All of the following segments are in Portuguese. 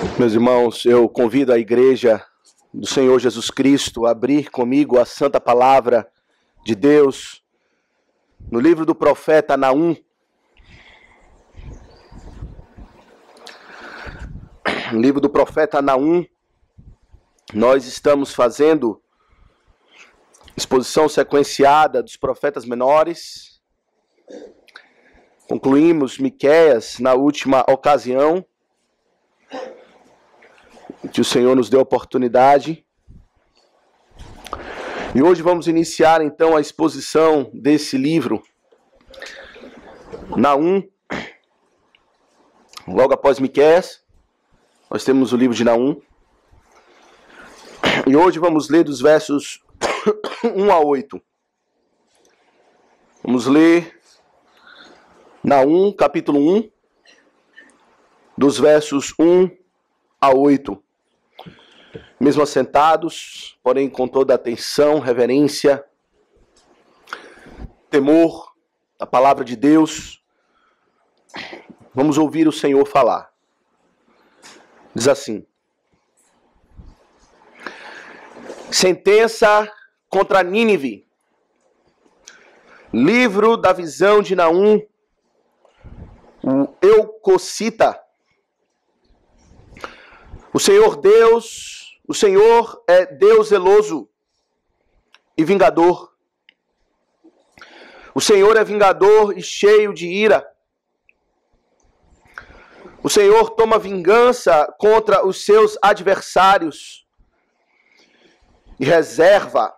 Meus irmãos, eu convido a igreja do Senhor Jesus Cristo a abrir comigo a santa palavra de Deus no livro do profeta Naum. No livro do profeta Naum, nós estamos fazendo exposição sequenciada dos profetas menores. Concluímos Miqueias na última ocasião que o Senhor nos deu a oportunidade. E hoje vamos iniciar então a exposição desse livro, Naum. Logo após Miqueias, nós temos o livro de Naum. E hoje vamos ler dos versos 1 a 8. Vamos ler Naum, capítulo 1, dos versos 1 a 8. Mesmo assentados, porém com toda atenção, reverência, temor da palavra de Deus, vamos ouvir o Senhor falar. Diz assim: sentença contra Nínive. Livro da visão de Naum, o Eucocita. O Senhor é Deus zeloso e vingador. O Senhor é vingador e cheio de ira. O Senhor toma vingança contra os seus adversários e reserva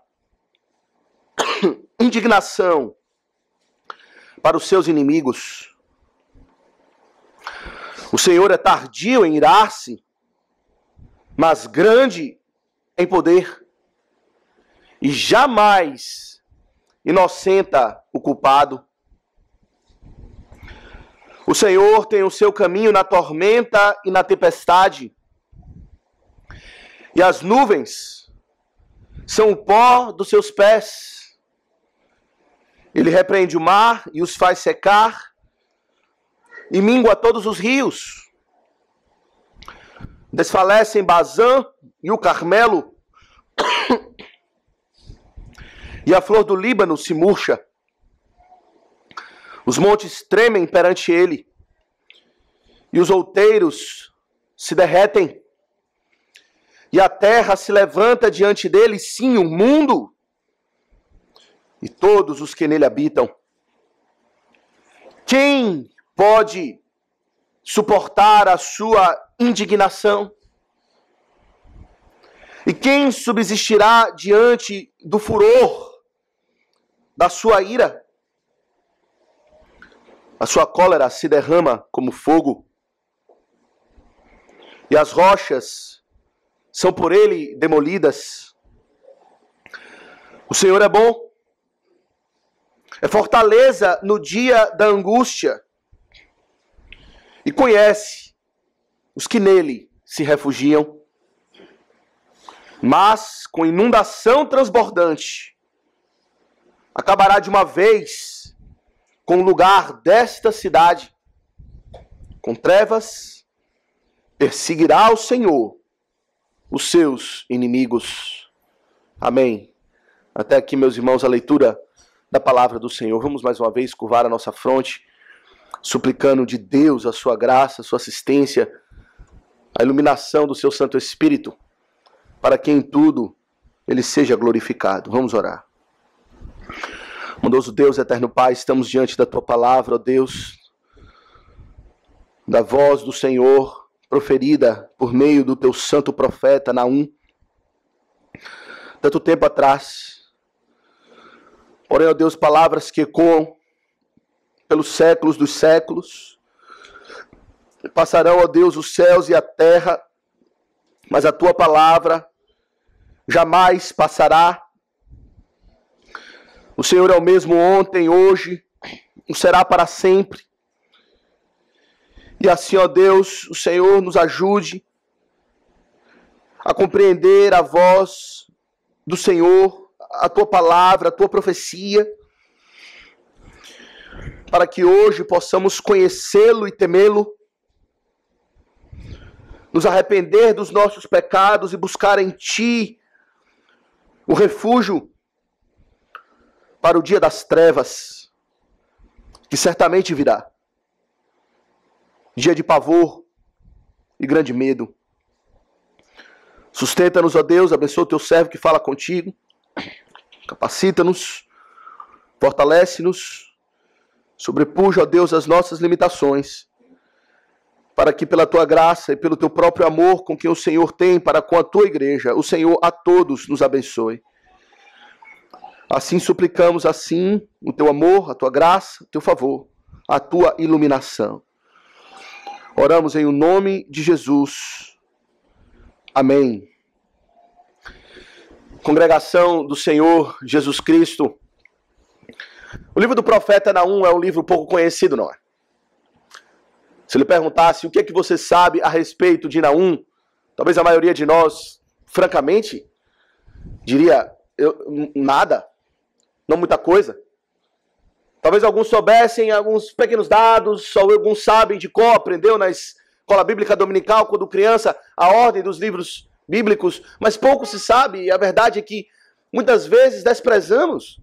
indignação para os seus inimigos. O Senhor é tardio em irar-se, mas grande em poder, e jamais inocenta o culpado. O Senhor tem o seu caminho na tormenta e na tempestade, e as nuvens são o pó dos seus pés. Ele repreende o mar e os faz secar, e mingua todos os rios. Desfalecem Bazã e o Carmelo, e a flor do Líbano se murcha. Os montes tremem perante ele, e os outeiros se derretem, e a terra se levanta diante dele, sim, o mundo, e todos os que nele habitam. Quem pode suportar a sua indignação? E quem subsistirá diante do furor da sua ira? A sua cólera se derrama como fogo, e as rochas são por ele demolidas. O Senhor é bom, é fortaleza no dia da angústia, e conhece os que nele se refugiam. Mas com inundação transbordante, acabará de uma vez com o lugar desta cidade. Com trevas perseguirá o Senhor os seus inimigos. Amém. Até aqui, meus irmãos, a leitura da palavra do Senhor. Vamos mais uma vez curvar a nossa fronte, suplicando de Deus a sua graça, a sua assistência, a iluminação do seu Santo Espírito, para que em tudo ele seja glorificado. Vamos orar. Bondoso Deus, eterno Pai, estamos diante da tua palavra, ó Deus, da voz do Senhor proferida por meio do teu santo profeta Naum, tanto tempo atrás. Porém, ó Deus, palavras que ecoam pelos séculos dos séculos. Passarão, ó Deus, os céus e a terra, mas a tua palavra jamais passará. O Senhor é o mesmo ontem, hoje, e será para sempre. E assim, ó Deus, o Senhor nos ajude a compreender a voz do Senhor, a tua palavra, a tua profecia, para que hoje possamos conhecê-lo e temê-lo, nos arrepender dos nossos pecados e buscar em Ti o refúgio para o dia das trevas, que certamente virá. Dia de pavor e grande medo. Sustenta-nos, ó Deus, abençoa o Teu servo que fala contigo, capacita-nos, fortalece-nos, sobrepuja, ó Deus, as nossas limitações, para que pela Tua graça e pelo Teu próprio amor com que o Senhor tem para com a Tua igreja, o Senhor a todos nos abençoe. Assim suplicamos, assim, o Teu amor, a Tua graça, o Teu favor, a Tua iluminação. Oramos em o nome de Jesus. Amém. Congregação do Senhor Jesus Cristo. O livro do profeta Naum é um livro pouco conhecido, não é? Se ele perguntasse o que é que você sabe a respeito de Naum, talvez a maioria de nós, francamente, diria, nada, não muita coisa. Talvez alguns soubessem alguns pequenos dados, só alguns sabem de cor, aprendeu na escola bíblica dominical, quando criança, a ordem dos livros bíblicos, mas pouco se sabe, e a verdade é que muitas vezes desprezamos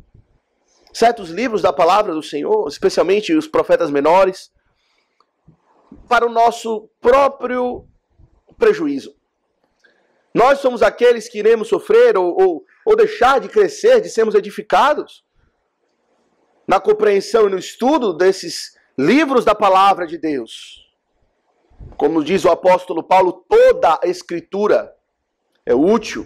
certos livros da palavra do Senhor, especialmente os profetas menores, para o nosso próprio prejuízo. Nós somos aqueles que iremos sofrer ou deixar de crescer, de sermos edificados na compreensão e no estudo desses livros da palavra de Deus. Como diz o apóstolo Paulo, toda a Escritura é útil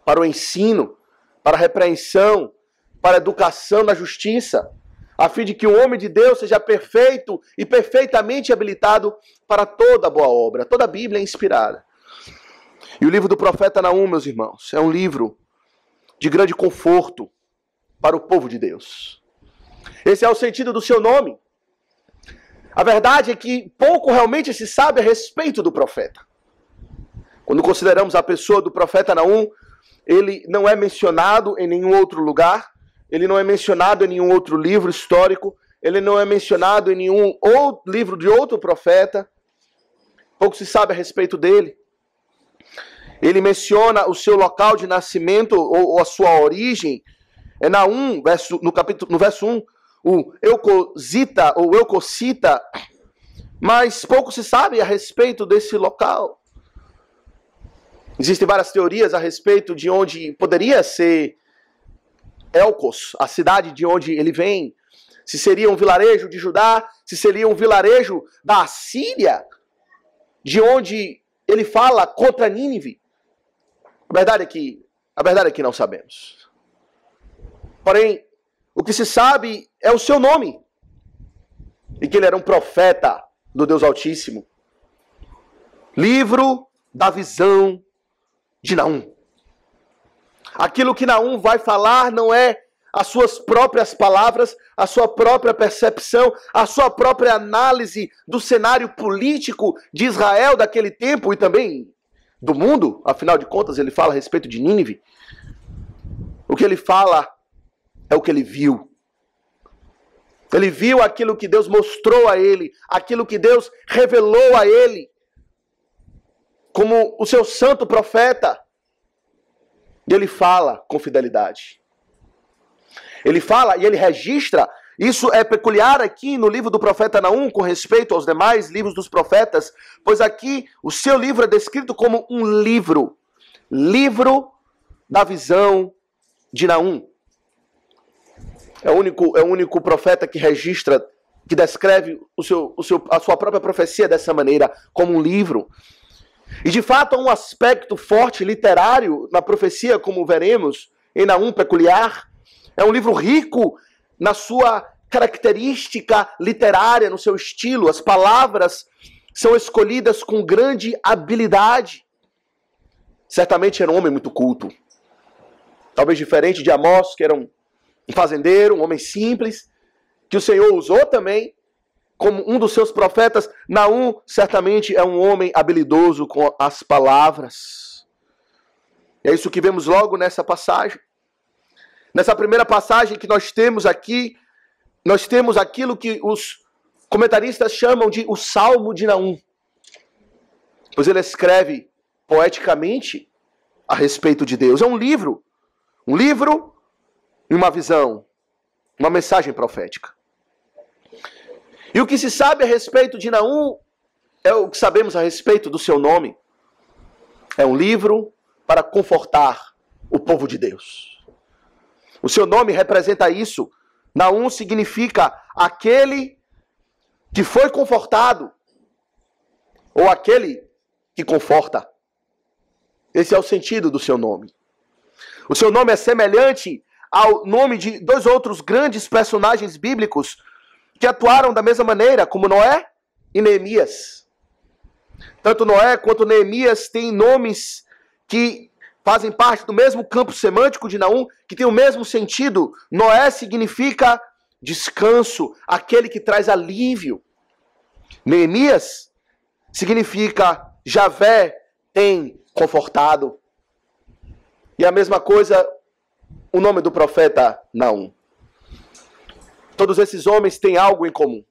para o ensino, para a repreensão, para a educação na justiça, a fim de que o homem de Deus seja perfeito e perfeitamente habilitado para toda boa obra. Toda a Bíblia é inspirada. E o livro do profeta Naum, meus irmãos, é um livro de grande conforto para o povo de Deus. Esse é o sentido do seu nome. A verdade é que pouco realmente se sabe a respeito do profeta. Quando consideramos a pessoa do profeta Naum, ele não é mencionado em nenhum outro lugar, ele não é mencionado em nenhum outro livro histórico, ele não é mencionado em nenhum outro livro de outro profeta. Pouco se sabe a respeito dele. Ele menciona o seu local de nascimento ou a sua origem. É Naum, no verso 1, o Eucosita ou Eucocita, mas pouco se sabe a respeito desse local. Existem várias teorias a respeito de onde poderia ser Elcos, a cidade de onde ele vem. Se seria um vilarejo de Judá, se seria um vilarejo da Assíria, de onde ele fala contra Nínive. A verdade é que não sabemos. Porém, o que se sabe é o seu nome. E que ele era um profeta do Deus Altíssimo. Livro da visão de Naum. Aquilo que Naum vai falar não é as suas próprias palavras, a sua própria percepção, a sua própria análise do cenário político de Israel daquele tempo e também do mundo. Afinal de contas, ele fala a respeito de Nínive. O que ele fala é o que ele viu. Ele viu aquilo que Deus mostrou a ele, aquilo que Deus revelou a ele, como o seu santo profeta. E ele fala com fidelidade. Ele fala e ele registra. Isso é peculiar aqui no livro do profeta Naum com respeito aos demais livros dos profetas, pois aqui o seu livro é descrito como um livro. Livro da visão de Naum. É o único profeta que registra, que descreve a sua própria profecia dessa maneira, como um livro. E de fato há um aspecto forte literário na profecia, como veremos em Naum, peculiar. É um livro rico na sua característica literária, no seu estilo. As palavras são escolhidas com grande habilidade. Certamente era um homem muito culto. Talvez diferente de Amós, que era um fazendeiro, um homem simples, que o Senhor usou também como um dos seus profetas. Naum certamente é um homem habilidoso com as palavras. É isso que vemos logo nessa passagem. Nessa primeira passagem que nós temos aqui, nós temos aquilo que os comentaristas chamam de o Salmo de Naum. pois ele escreve poeticamente a respeito de Deus. É um livro e uma visão, uma mensagem profética. E o que se sabe a respeito de Naum é o que sabemos a respeito do seu nome. É um livro para confortar o povo de Deus. O seu nome representa isso. Naum significa aquele que foi confortado, ou aquele que conforta. Esse é o sentido do seu nome. O seu nome é semelhante ao nome de dois outros grandes personagens bíblicos que atuaram da mesma maneira, como Noé e Neemias. Tanto Noé quanto Neemias têm nomes que fazem parte do mesmo campo semântico de Naum, que tem o mesmo sentido. Noé significa descanso, aquele que traz alívio. Neemias significa Javé tem confortado. E a mesma coisa o nome do profeta Naum. Todos esses homens têm algo em comum.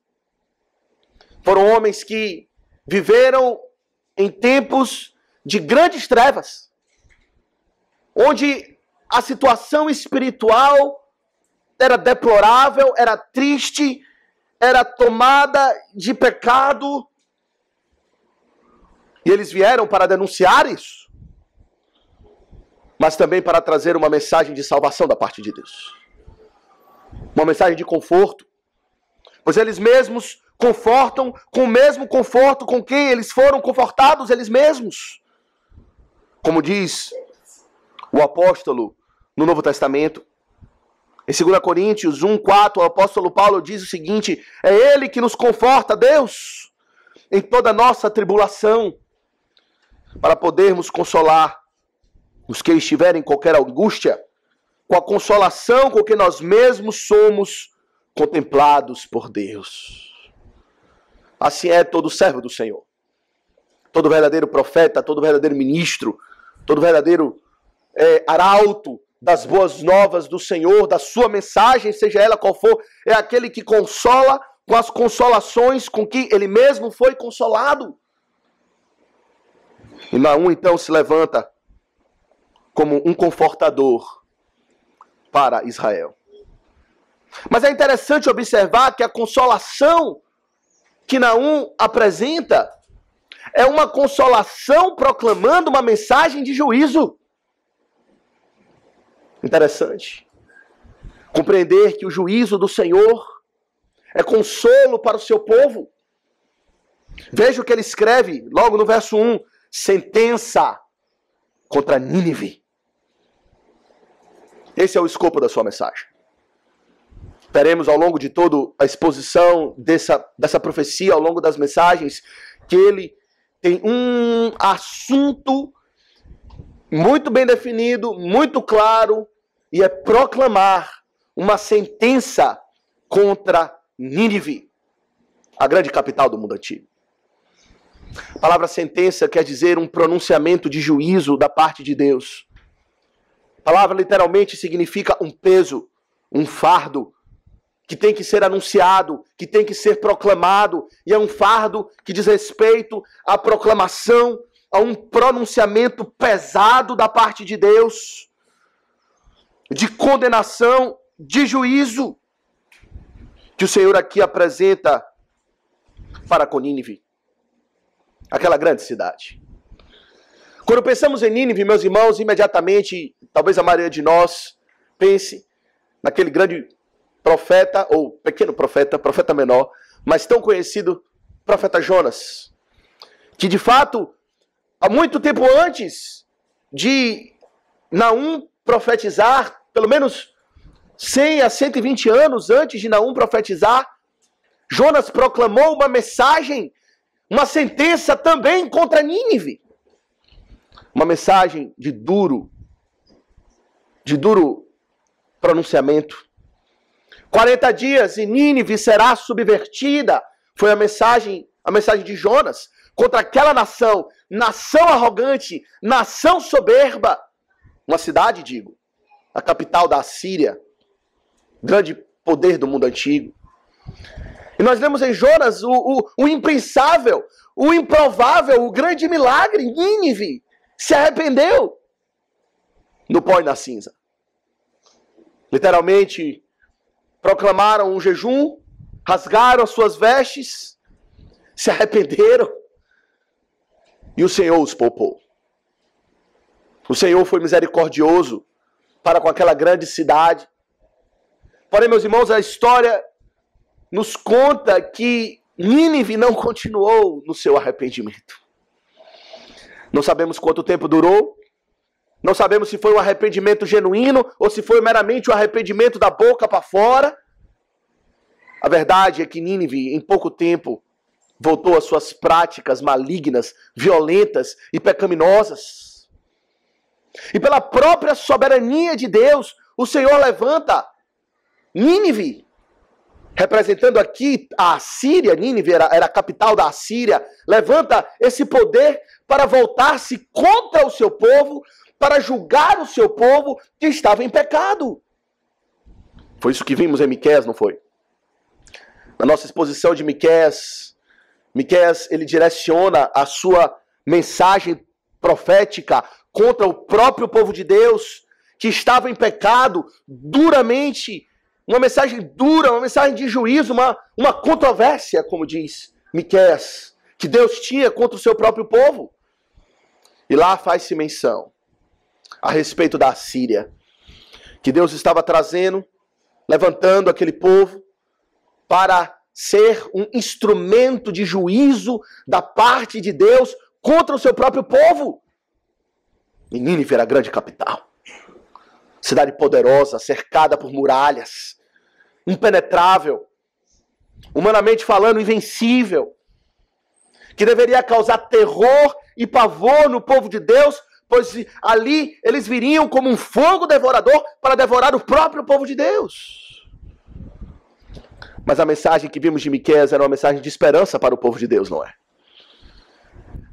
Foram homens que viveram em tempos de grandes trevas, onde a situação espiritual era deplorável, era triste, era tomada de pecado. E eles vieram para denunciar isso, mas também para trazer uma mensagem de salvação da parte de Deus. Uma mensagem de conforto, pois eles mesmos confortam com o mesmo conforto com quem eles foram confortados eles mesmos. Como diz o apóstolo no Novo Testamento, em 2 Coríntios 1:4, o apóstolo Paulo diz o seguinte: é Ele que nos conforta, Deus, em toda a nossa tribulação, para podermos consolar os que estiverem em qualquer angústia, com a consolação com que nós mesmos somos contemplados por Deus. Assim é todo servo do Senhor, todo verdadeiro profeta, todo verdadeiro ministro, todo verdadeiro arauto das boas novas do Senhor, da sua mensagem, seja ela qual for, é aquele que consola com as consolações com que ele mesmo foi consolado. E Naum então se levanta como um confortador para Israel. Mas é interessante observar que a consolação que Naum apresenta é uma consolação proclamando uma mensagem de juízo. Interessante compreender que o juízo do Senhor é consolo para o seu povo. Veja o que ele escreve logo no verso 1: sentença contra Nínive. Esse é o escopo da sua mensagem. Veremos ao longo de toda a exposição dessa profecia, ao longo das mensagens, que ele tem um assunto muito bem definido, muito claro, e é proclamar uma sentença contra Nínive, a grande capital do mundo antigo. A palavra sentença quer dizer um pronunciamento de juízo da parte de Deus. A palavra literalmente significa um peso, um fardo, que tem que ser anunciado, que tem que ser proclamado, e é um fardo que diz respeito à proclamação, a um pronunciamento pesado da parte de Deus, de condenação, de juízo, que o Senhor aqui apresenta para com Nínive, aquela grande cidade. Quando pensamos em Nínive, meus irmãos, imediatamente, talvez a maioria de nós pense naquele grande profeta, ou pequeno profeta, profeta menor, mas tão conhecido, profeta Jonas, que de fato, há muito tempo antes de Naum profetizar, pelo menos 100 a 120 anos antes de Naum profetizar, Jonas proclamou uma mensagem, uma sentença também contra Nínive. Uma mensagem de duro pronunciamento. 40 dias e Nínive será subvertida. Foi a mensagem de Jonas contra aquela nação arrogante, nação soberba. Uma cidade, digo, a capital da Assíria, grande poder do mundo antigo. E nós lemos em Jonas o impensável, o improvável, o grande milagre. Nínive se arrependeu no pó e na cinza. Literalmente, proclamaram um jejum, rasgaram as suas vestes, se arrependeram e o Senhor os poupou. O Senhor foi misericordioso para com aquela grande cidade. Porém, meus irmãos, a história nos conta que Nínive não continuou no seu arrependimento. Não sabemos quanto tempo durou. Não sabemos se foi um arrependimento genuíno ou se foi meramente um arrependimento da boca para fora. A verdade é que Nínive, em pouco tempo, voltou às suas práticas malignas, violentas e pecaminosas. E pela própria soberania de Deus, o Senhor levanta Nínive, representando aqui a Assíria. Nínive era a capital da Assíria. Levanta esse poder para voltar-se contra o seu povo, para julgar o seu povo que estava em pecado. Foi isso que vimos em Miqueias, não foi? Na nossa exposição de Miqueias, ele direciona a sua mensagem profética contra o próprio povo de Deus, que estava em pecado duramente. Uma mensagem dura, uma mensagem de juízo, uma controvérsia, como diz Miqueias, que Deus tinha contra o seu próprio povo. E lá faz-se menção a respeito da Assíria, que Deus estava trazendo, levantando aquele povo para ser um instrumento de juízo da parte de Deus contra o seu próprio povo. E Nínive era a grande capital. Cidade poderosa, cercada por muralhas, impenetrável, humanamente falando, invencível, que deveria causar terror e pavor no povo de Deus, pois ali eles viriam como um fogo devorador para devorar o próprio povo de Deus. Mas a mensagem que vimos de Miqueias era uma mensagem de esperança para o povo de Deus, não é?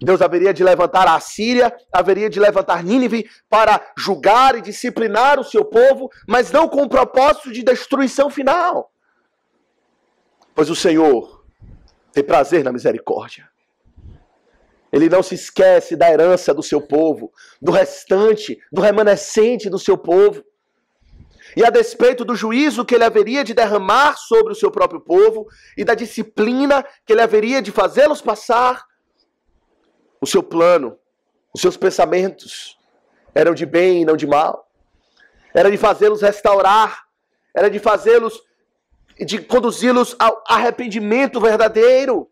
Deus haveria de levantar a Assíria, haveria de levantar Nínive para julgar e disciplinar o seu povo, mas não com o propósito de destruição final. Pois o Senhor tem prazer na misericórdia. Ele não se esquece da herança do seu povo, do restante, do remanescente do seu povo. E a despeito do juízo que ele haveria de derramar sobre o seu próprio povo e da disciplina que ele haveria de fazê-los passar, o seu plano, os seus pensamentos eram de bem e não de mal. Era de fazê-los restaurar, era de fazê-los, de conduzi-los ao arrependimento verdadeiro.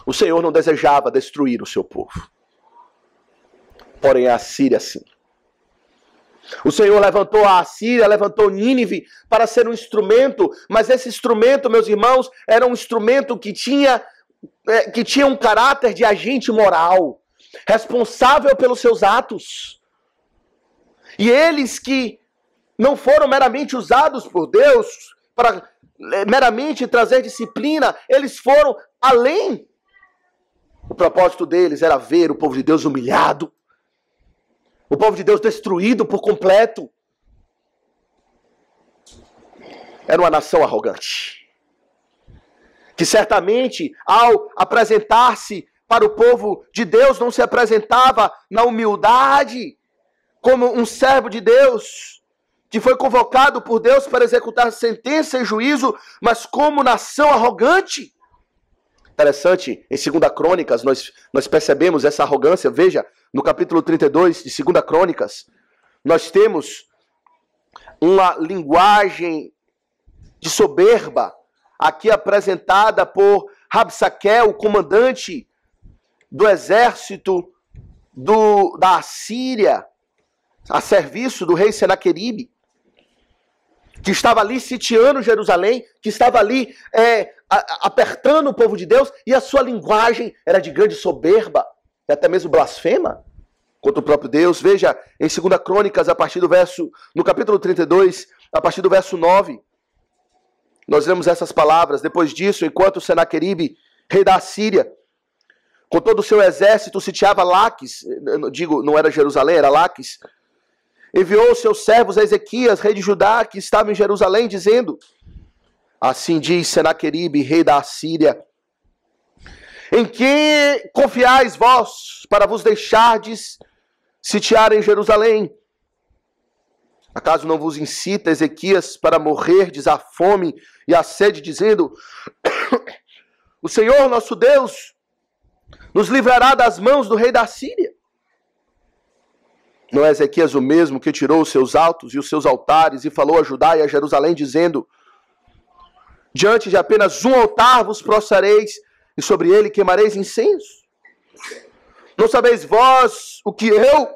O Senhor não desejava destruir o seu povo. Porém, a Assíria sim. O Senhor levantou a Assíria, levantou Nínive para ser um instrumento, mas esse instrumento, meus irmãos, era um instrumento que tinha um caráter de agente moral, responsável pelos seus atos. E eles que não foram meramente usados por Deus para meramente trazer disciplina, eles foram além. O propósito deles era ver o povo de Deus humilhado, o povo de Deus destruído por completo. Era uma nação arrogante, que certamente, ao apresentar-se para o povo de Deus, não se apresentava na humildade, como um servo de Deus, que foi convocado por Deus para executar sentença e juízo, mas como nação arrogante. Interessante, em 2 Crônicas, nós percebemos essa arrogância. Veja, no capítulo 32 de 2 Crônicas, nós temos uma linguagem de soberba, aqui apresentada por Rabsaque, o comandante do exército da Assíria, a serviço do rei Senaqueribe, que estava ali sitiando Jerusalém, que estava ali apertando o povo de Deus, e a sua linguagem era de grande soberba, e até mesmo blasfema contra o próprio Deus. Veja, em 2 Crônicas, no capítulo 32, a partir do verso 9, nós lemos essas palavras. Depois disso, enquanto Senaqueribe, rei da Assíria, com todo o seu exército, sitiava Laques, não era Jerusalém, era Laques, enviou seus servos a Ezequias, rei de Judá, que estava em Jerusalém, dizendo: assim diz Senaqueribe, rei da Assíria, Em que confiais vós para vos deixardes sitiar em Jerusalém? Acaso não vos incita Ezequias para morrerdes à fome e à sede, dizendo: o Senhor nosso Deus nos livrará das mãos do rei da Síria? Não é Ezequias o mesmo que tirou os seus altos e os seus altares e falou a Judá e a Jerusalém, dizendo: diante de apenas um altar vos prostrareis e sobre ele queimareis incenso? Não sabeis vós o que eu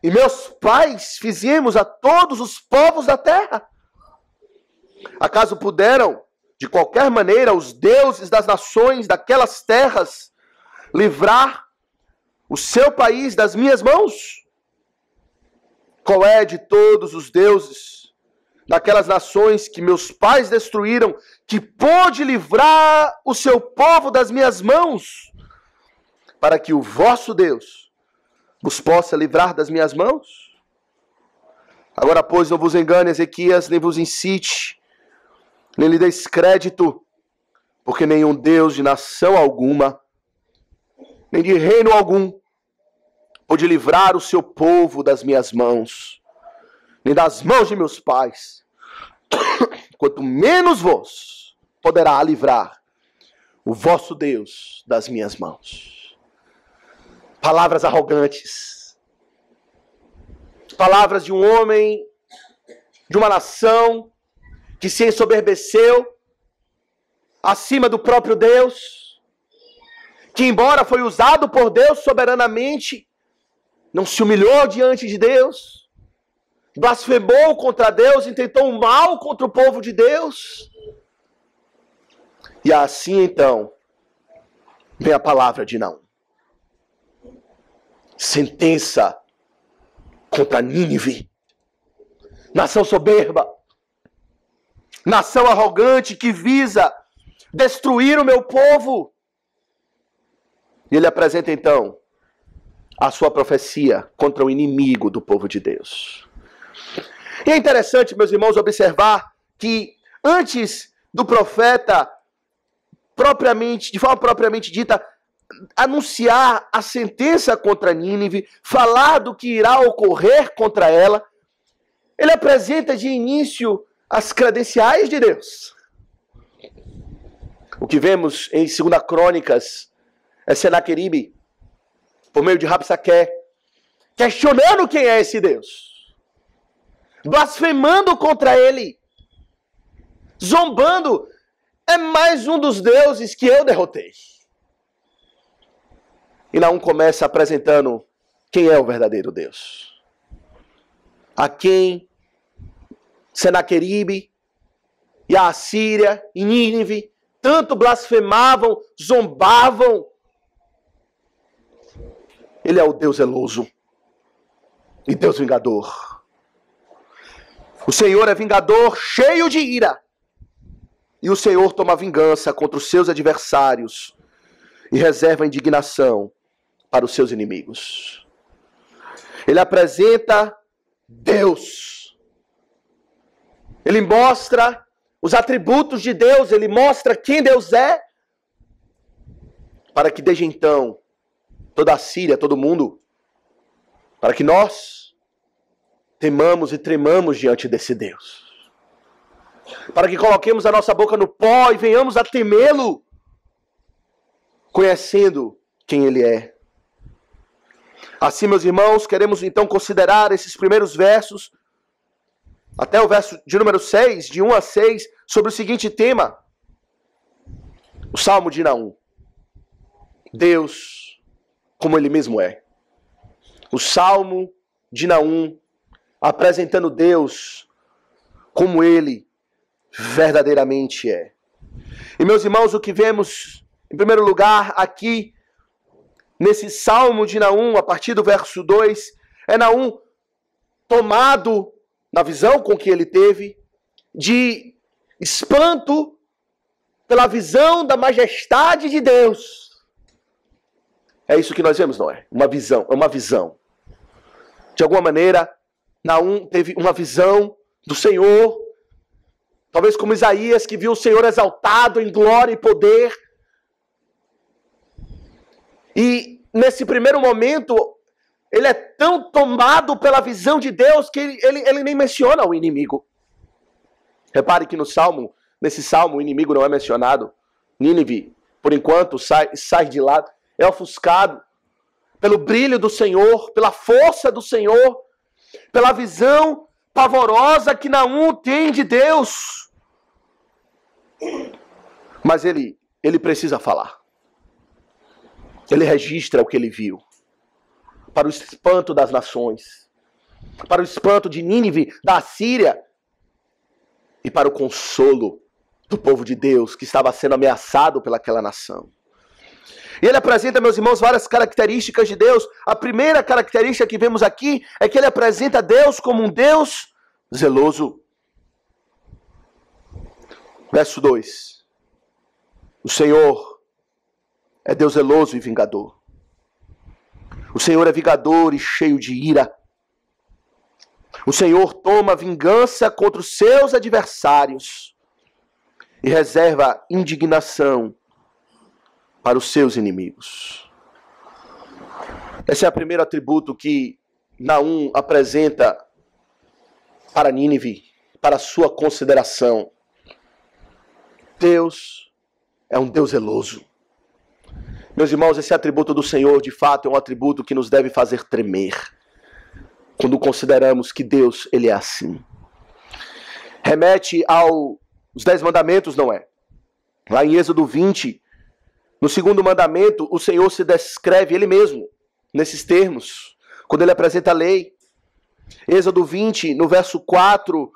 e meus pais fizemos a todos os povos da terra? Acaso puderam, de qualquer maneira, os deuses das nações daquelas terras livrar o seu país das minhas mãos? Qual é de todos os deuses daquelas nações que meus pais destruíram, que pôde livrar o seu povo das minhas mãos, para que o vosso Deus vos possa livrar das minhas mãos? Agora, pois, não vos engane, Ezequias, nem vos incite, nem lhe deis crédito, porque nenhum Deus de nação alguma, nem de reino algum, pôde livrar o seu povo das minhas mãos, nem das mãos de meus pais, quanto menos vos poderá livrar o vosso Deus das minhas mãos. Palavras arrogantes, palavras de um homem, de uma nação, que se ensoberbeceu acima do próprio Deus, que embora foi usado por Deus soberanamente, não se humilhou diante de Deus, blasfemou contra Deus, intentou o mal contra o povo de Deus. E assim então, vem a palavra de Naum. Sentença contra Nínive, nação soberba, nação arrogante que visa destruir o meu povo. E ele apresenta então a sua profecia contra o inimigo do povo de Deus. E é interessante, meus irmãos, observar que antes do profeta propriamente, de forma propriamente dita, anunciar a sentença contra Nínive, falar do que irá ocorrer contra ela, ele apresenta de início as credenciais de Deus. O que vemos em 2 Crônicas é Senaqueribe, por meio de Rabsaque, questionando quem é esse Deus, blasfemando contra ele, zombando: é mais um dos deuses que eu derrotei. E Naum começa apresentando quem é o verdadeiro Deus, a quem Senaqueribe e a Assíria e Nínive tanto blasfemavam, zombavam. Ele é o Deus zeloso e Deus vingador. O Senhor é vingador, cheio de ira. E o Senhor toma vingança contra os seus adversários e reserva indignação para os seus inimigos. Ele apresenta Deus. Ele mostra os atributos de Deus, ele mostra quem Deus é, para que desde então toda a Síria, todo mundo, para que nós temamos e tremamos diante desse Deus, para que coloquemos a nossa boca no pó e venhamos a temê-lo, conhecendo quem ele é. Assim, meus irmãos, queremos então considerar esses primeiros versos, até o verso de número 6, de 1 a 6, sobre o seguinte tema: o Salmo de Naum. Deus como ele mesmo é. O Salmo de Naum, apresentando Deus como ele verdadeiramente é. E, meus irmãos, o que vemos, em primeiro lugar, aqui, nesse Salmo de Naum, a partir do verso 2, é Naum tomado, na visão com que ele teve, de espanto pela visão da majestade de Deus. É isso que nós vemos, não é? Uma visão, é uma visão. De alguma maneira, Naum teve uma visão do Senhor, talvez como Isaías, que viu o Senhor exaltado em glória e poder. E nesse primeiro momento, ele é tão tomado pela visão de Deus que ele nem menciona o inimigo. Repare que nesse salmo, o inimigo não é mencionado. Nínive, por enquanto, sai de lado. É ofuscado pelo brilho do Senhor, pela força do Senhor, pela visão pavorosa que Naum tem de Deus. Mas ele precisa falar. Ele registra o que ele viu. Para o espanto das nações. Para o espanto de Nínive, da Assíria. E para o consolo do povo de Deus que estava sendo ameaçado pelaquela nação. E ele apresenta, meus irmãos, várias características de Deus. A primeira característica que vemos aqui é que ele apresenta Deus como um Deus zeloso. Verso 2. O Senhor é Deus zeloso e vingador. O Senhor é vingador e cheio de ira. O Senhor toma vingança contra os seus adversários e reserva indignação para os seus inimigos. Esse é o primeiro atributo que Naum apresenta para Nínive, para a sua consideração. Deus é um Deus zeloso. Meus irmãos, esse atributo do Senhor, de fato, é um atributo que nos deve fazer tremer, quando consideramos que Deus, ele é assim. Remete aos 10 mandamentos, não é? Lá em Êxodo 20, no segundo mandamento, o Senhor se descreve ele mesmo, nesses termos, quando ele apresenta a lei. Êxodo 20, no verso 4,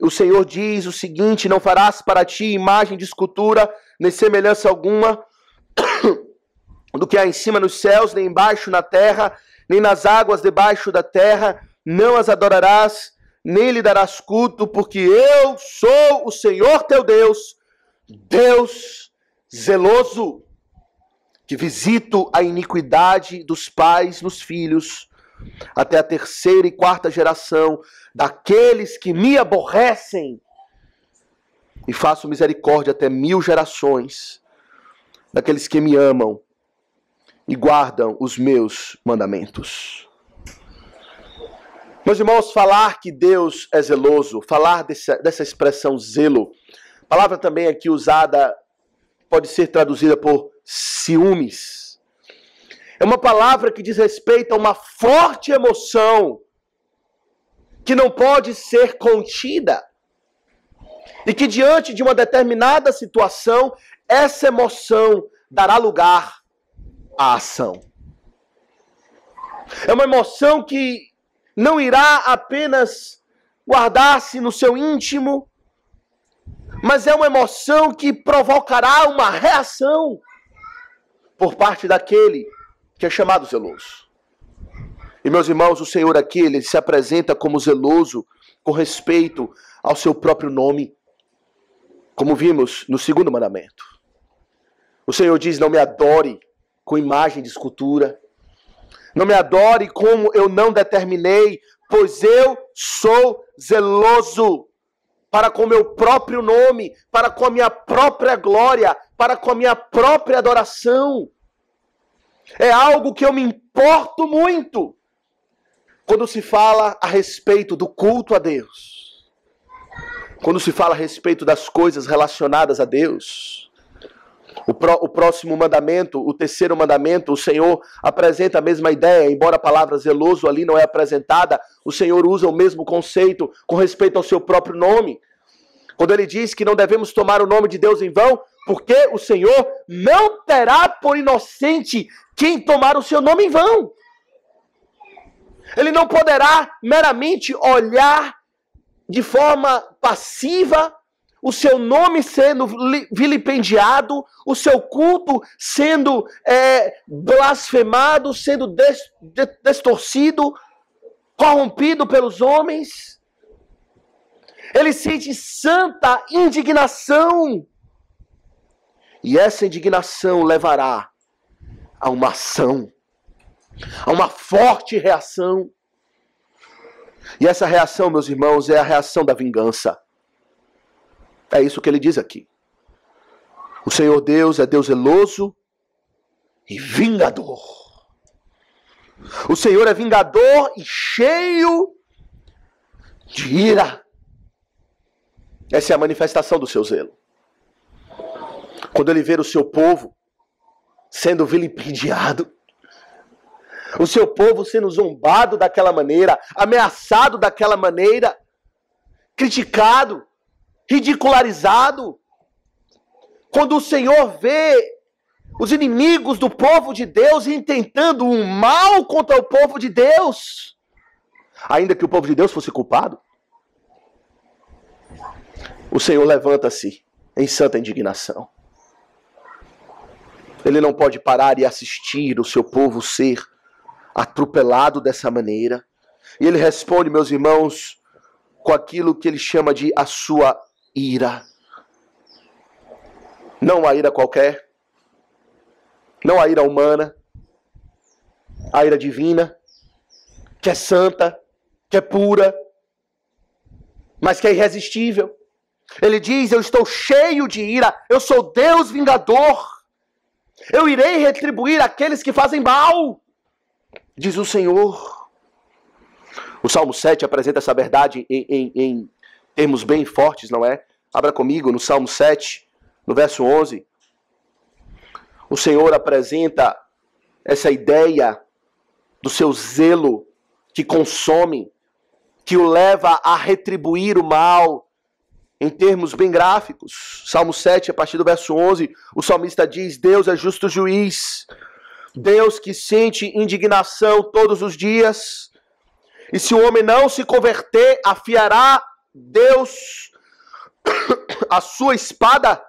o Senhor diz o seguinte: não farás para ti imagem de escultura, nem semelhança alguma do que há em cima nos céus, nem embaixo na terra, nem nas águas debaixo da terra, não as adorarás, nem lhe darás culto, porque eu sou o Senhor teu Deus, Deus zeloso, que visito a iniquidade dos pais nos filhos, até a 3ª e 4ª geração daqueles que me aborrecem, e faço misericórdia até 1000 gerações daqueles que me amam e guardam os meus mandamentos. Meus irmãos, falar que Deus é zeloso, falar dessa expressão zelo, palavra também aqui usada, pode ser traduzida por ciúmes. É uma palavra que diz respeito a uma forte emoção que não pode ser contida. E que diante de uma determinada situação, essa emoção dará lugar à ação. É uma emoção que não irá apenas guardar-se no seu íntimo, mas é uma emoção que provocará uma reação por parte daquele que é chamado zeloso. E meus irmãos, o Senhor aqui, ele se apresenta como zeloso com respeito ao seu próprio nome, como vimos no segundo mandamento. O Senhor diz: não me adore com imagem de escultura, não me adore como eu não determinei, pois eu sou zeloso para com o meu próprio nome, para com a minha própria glória, para com a minha própria adoração. É algo que eu me importo muito quando se fala a respeito do culto a Deus, quando se fala a respeito das coisas relacionadas a Deus. O próximo mandamento, o 3º mandamento, o Senhor apresenta a mesma ideia, embora a palavra zeloso ali não é apresentada, o Senhor usa o mesmo conceito com respeito ao seu próprio nome. Quando ele diz que não devemos tomar o nome de Deus em vão, porque o Senhor não terá por inocente quem tomar o seu nome em vão. Ele não poderá meramente olhar de forma passiva o seu nome sendo vilipendiado, o seu culto sendo blasfemado, sendo distorcido, corrompido pelos homens. Ele sente santa indignação. E essa indignação levará a uma ação, a uma forte reação. E essa reação, meus irmãos, é a reação da vingança. É isso que ele diz aqui. O Senhor Deus é Deus zeloso e vingador. O Senhor é vingador e cheio de ira. Essa é a manifestação do seu zelo. Quando ele vê o seu povo sendo vilipendiado, o seu povo sendo zombado daquela maneira, ameaçado daquela maneira, criticado, ridicularizado. Quando o Senhor vê os inimigos do povo de Deus intentando um mal contra o povo de Deus, ainda que o povo de Deus fosse culpado, o Senhor levanta-se em santa indignação. Ele não pode parar e assistir o seu povo ser atropelado dessa maneira. E ele responde, meus irmãos, com aquilo que ele chama de a sua ira. Não a ira qualquer, não a ira humana, a ira divina, que é santa, que é pura, mas que é irresistível. Ele diz, eu estou cheio de ira, eu sou Deus vingador, eu irei retribuir aqueles que fazem mal, diz o Senhor. O Salmo 7 apresenta essa verdade em termos bem fortes, não é? Abra comigo no Salmo 7, no verso 11. O Senhor apresenta essa ideia do seu zelo que consome, que o leva a retribuir o mal, em termos bem gráficos. Salmo 7, a partir do verso 11, o salmista diz, Deus é justo juiz, Deus que sente indignação todos os dias, e se o homem não se converter, afiará Deus a sua espada,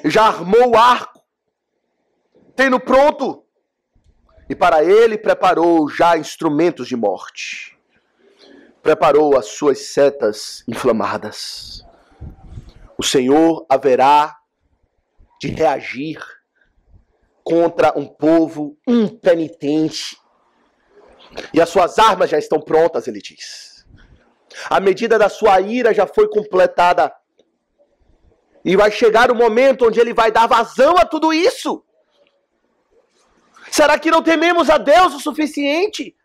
já armou o arco, tendo pronto, e para ele preparou já instrumentos de morte. Preparou as suas setas inflamadas. O Senhor haverá de reagir contra um povo impenitente. E as suas armas já estão prontas, ele diz. A medida da sua ira já foi completada. E vai chegar o momento onde ele vai dar vazão a tudo isso. Será que não tememos a Deus o suficiente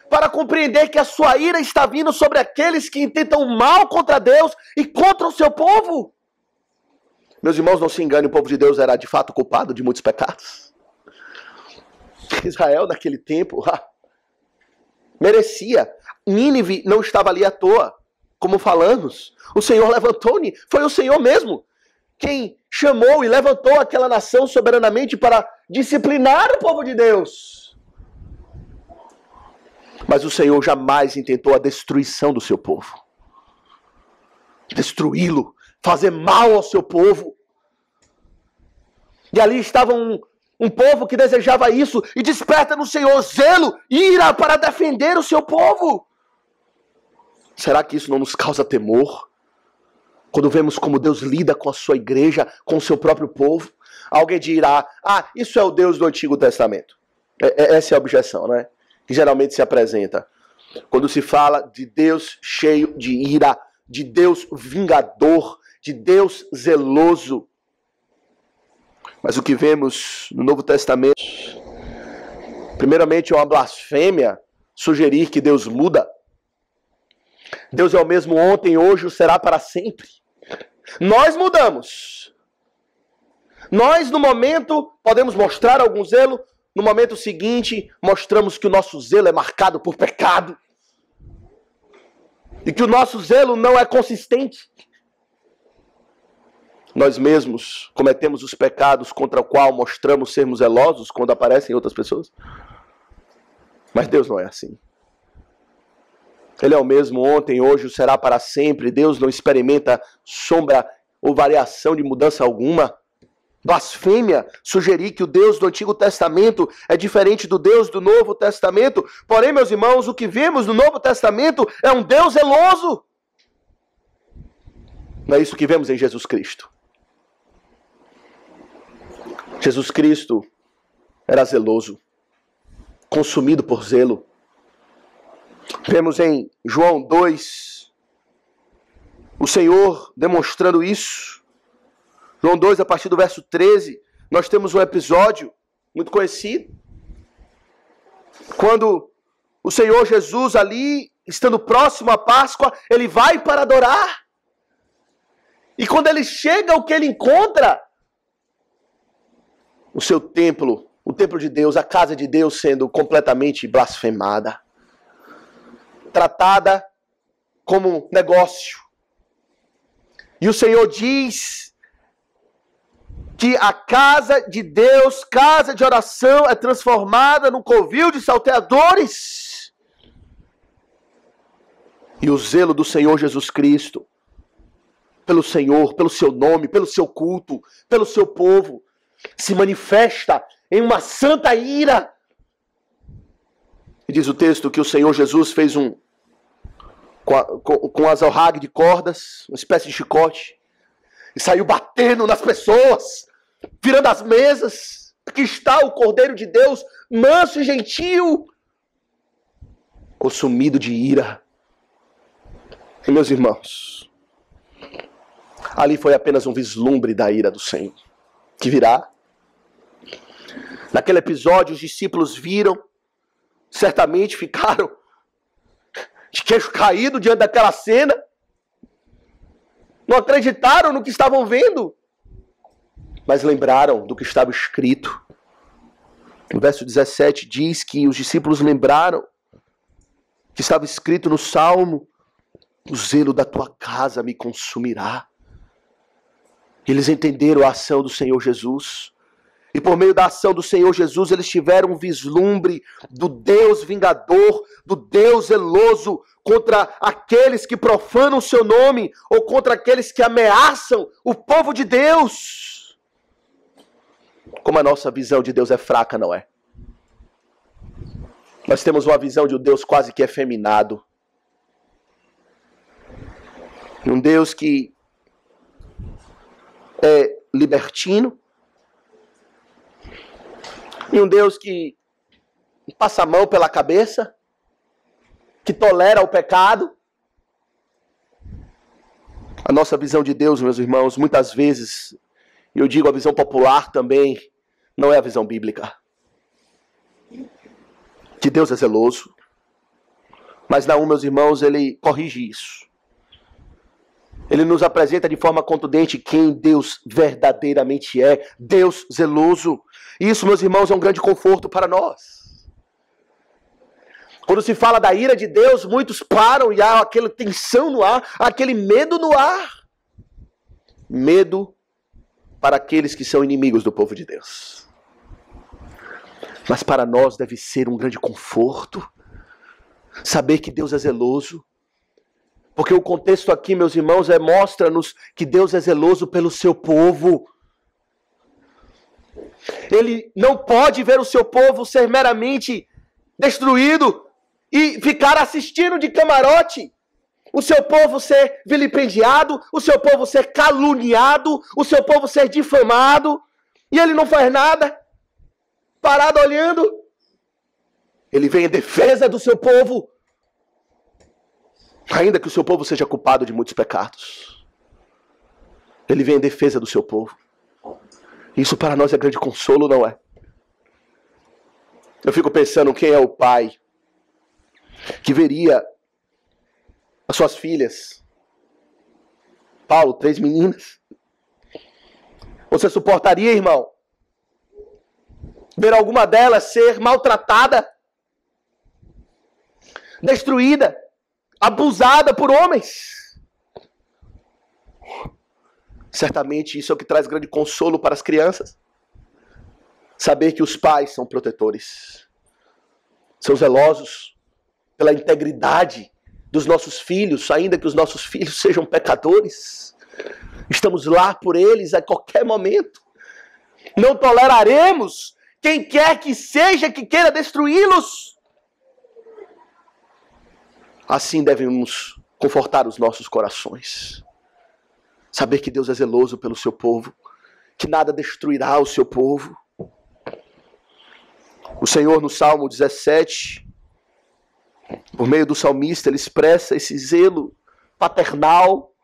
para compreender que a sua ira está vindo sobre aqueles que intentam mal contra Deus e contra o seu povo? Meus irmãos, não se enganem, o povo de Deus era de fato culpado de muitos pecados. Israel, naquele tempo, merecia. Nínive não estava ali à toa, como falamos. O Senhor levantou-me, foi o Senhor mesmo quem chamou e levantou aquela nação soberanamente para disciplinar o povo de Deus. Mas o Senhor jamais intentou a destruição do seu povo. Destruí-lo, fazer mal ao seu povo. E ali estava um povo que desejava isso e desperta no Senhor zelo, ira para defender o seu povo. Será que isso não nos causa temor? Quando vemos como Deus lida com a sua igreja, com o seu próprio povo, alguém dirá, isso é o Deus do Antigo Testamento. Essa é a objeção, né? Que geralmente se apresenta. Quando se fala de Deus cheio de ira, de Deus vingador, de Deus zeloso. Mas o que vemos no Novo Testamento, primeiramente é uma blasfêmia sugerir que Deus muda. Deus é o mesmo ontem, hoje, o será para sempre. Nós mudamos. Nós, no momento, podemos mostrar algum zelo. No momento seguinte, mostramos que o nosso zelo é marcado por pecado. E que o nosso zelo não é consistente. Nós mesmos cometemos os pecados contra o qual mostramos sermos zelosos quando aparecem outras pessoas. Mas Deus não é assim. Ele é o mesmo ontem, hoje, o será para sempre. Deus não experimenta sombra ou variação de mudança alguma. Blasfêmia sugerir que o Deus do Antigo Testamento é diferente do Deus do Novo Testamento. Porém, meus irmãos, o que vemos no Novo Testamento é um Deus zeloso. Não é isso que vemos em Jesus Cristo. Jesus Cristo era zeloso, consumido por zelo. Vemos em João 2, o Senhor demonstrando isso. João 2, a partir do verso 13, nós temos um episódio muito conhecido, quando o Senhor Jesus ali, estando próximo à Páscoa, ele vai para adorar. E quando ele chega, o que ele encontra? O seu templo, o templo de Deus, a casa de Deus sendo completamente blasfemada. Tratada como negócio. E o Senhor diz que a casa de Deus, casa de oração, é transformada num covil de salteadores. E o zelo do Senhor Jesus Cristo, pelo Senhor, pelo seu nome, pelo seu culto, pelo seu povo, se manifesta em uma santa ira. E diz o texto que o Senhor Jesus fez com as alrague de cordas, uma espécie de chicote, e saiu batendo nas pessoas, virando as mesas. Aqui está o Cordeiro de Deus, manso e gentil, consumido de ira. E meus irmãos, ali foi apenas um vislumbre da ira do Senhor, que virá. Naquele episódio, os discípulos viram, certamente ficaram de queixo caído diante daquela cena, não acreditaram no que estavam vendo, mas lembraram do que estava escrito. No verso 17 diz que os discípulos lembraram que estava escrito no Salmo: o zelo da tua casa me consumirá. Eles entenderam a ação do Senhor Jesus. E por meio da ação do Senhor Jesus, eles tiveram um vislumbre do Deus vingador, do Deus zeloso contra aqueles que profanam o seu nome, ou contra aqueles que ameaçam o povo de Deus. Como a nossa visão de Deus é fraca, não é? Nós temos uma visão de um Deus quase que efeminado. Um Deus que é libertino. E um Deus que passa a mão pela cabeça, que tolera o pecado. A nossa visão de Deus, meus irmãos, muitas vezes, e eu digo a visão popular também, não é a visão bíblica. Que Deus é zeloso. Mas Naum, meus irmãos, ele corrige isso. Ele nos apresenta de forma contundente quem Deus verdadeiramente é. Deus zeloso. Isso, meus irmãos, é um grande conforto para nós. Quando se fala da ira de Deus, muitos param e há aquela tensão no ar, aquele medo no ar. Medo para aqueles que são inimigos do povo de Deus. Mas para nós deve ser um grande conforto saber que Deus é zeloso. Porque o contexto aqui, meus irmãos, mostra-nos que Deus é zeloso pelo seu povo. Ele não pode ver o seu povo ser meramente destruído e ficar assistindo de camarote. O seu povo ser vilipendiado, o seu povo ser caluniado, o seu povo ser difamado. E ele não faz nada, parado olhando. Ele vem em defesa do seu povo. Ainda que o seu povo seja culpado de muitos pecados, ele vem em defesa do seu povo. Isso para nós é grande consolo, não é? Eu fico pensando quem é o pai que veria as suas filhas. Paulo, 3 meninas. Você suportaria, irmão, ver alguma delas ser maltratada, destruída, abusada por homens? Certamente isso é o que traz grande consolo para as crianças. Saber que os pais são protetores, são zelosos pela integridade dos nossos filhos, ainda que os nossos filhos sejam pecadores. Estamos lá por eles a qualquer momento. Não toleraremos quem quer que seja que queira destruí-los. Assim devemos confortar os nossos corações. Saber que Deus é zeloso pelo seu povo, que nada destruirá o seu povo. O Senhor, no Salmo 17, por meio do salmista, ele expressa esse zelo paternal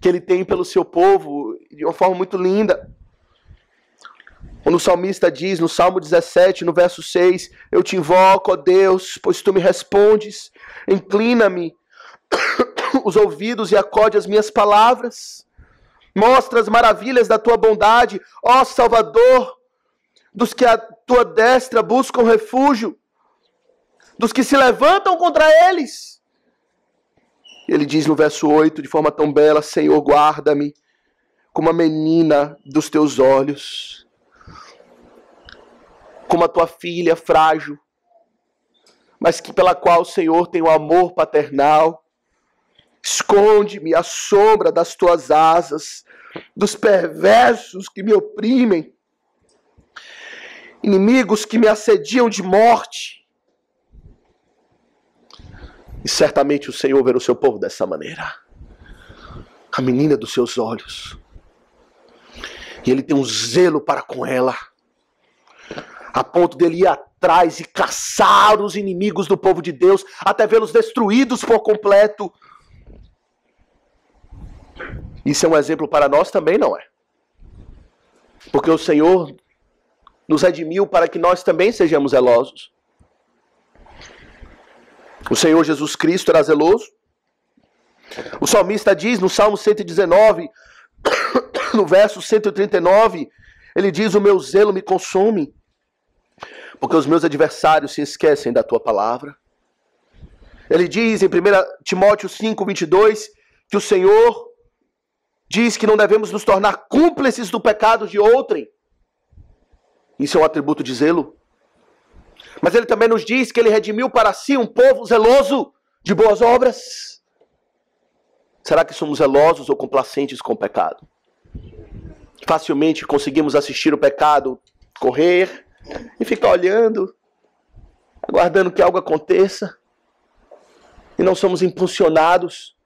que ele tem pelo seu povo de uma forma muito linda. Quando o salmista diz no Salmo 17, no verso 6, eu te invoco, ó Deus, pois tu me respondes, inclina-me os ouvidos e acode as minhas palavras. Mostra as maravilhas da tua bondade, ó Salvador, dos que a tua destra buscam refúgio, dos que se levantam contra eles. Ele diz no verso 8, de forma tão bela, Senhor, guarda-me como a menina dos teus olhos, como a tua filha frágil, mas que pela qual o Senhor tem o amor paternal. Esconde-me à sombra das tuas asas, dos perversos que me oprimem, inimigos que me assediam de morte. E certamente o Senhor verá o seu povo dessa maneira. A menina dos seus olhos. E Ele tem um zelo para com ela, a ponto dele ir atrás e caçar os inimigos do povo de Deus, até vê-los destruídos por completo. Isso é um exemplo para nós também, não é? Porque o Senhor nos redimiu para que nós também sejamos zelosos. O Senhor Jesus Cristo era zeloso. O salmista diz no Salmo 119, no verso 139, ele diz, o meu zelo me consome, porque os meus adversários se esquecem da tua palavra. Ele diz em 1 Timóteo 5, 22, que o Senhor diz que não devemos nos tornar cúmplices do pecado de outrem. Isso é um atributo de zelo. Mas ele também nos diz que ele redimiu para si um povo zeloso de boas obras. Será que somos zelosos ou complacentes com o pecado? Facilmente conseguimos assistir o pecado correr e ficar olhando, aguardando que algo aconteça. E não somos impulsionados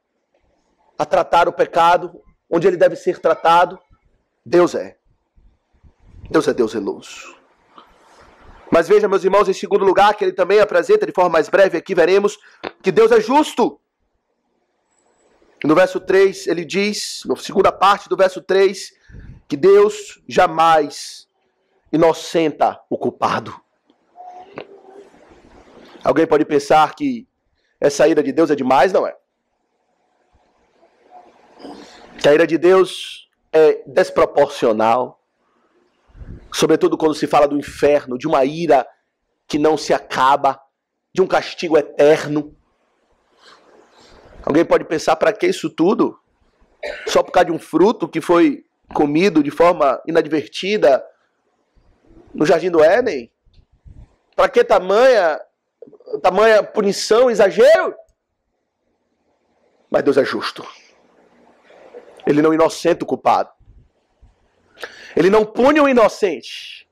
a tratar o pecado onde ele deve ser tratado. Deus é Deus zeloso. Mas veja, meus irmãos, em segundo lugar, que ele também apresenta de forma mais breve, aqui veremos que Deus é justo. No verso 3, ele diz, na segunda parte do verso 3, que Deus jamais inocenta o culpado. Alguém pode pensar que essa ira de Deus é demais, não é? Que a ira de Deus é desproporcional. Sobretudo quando se fala do inferno, de uma ira que não se acaba, de um castigo eterno. Alguém pode pensar, para que isso tudo? Só por causa de um fruto que foi comido de forma inadvertida no Jardim do Éden? Para que tamanha punição, exagero? Mas Deus é justo. Ele não inocenta o culpado. Ele não pune o inocente.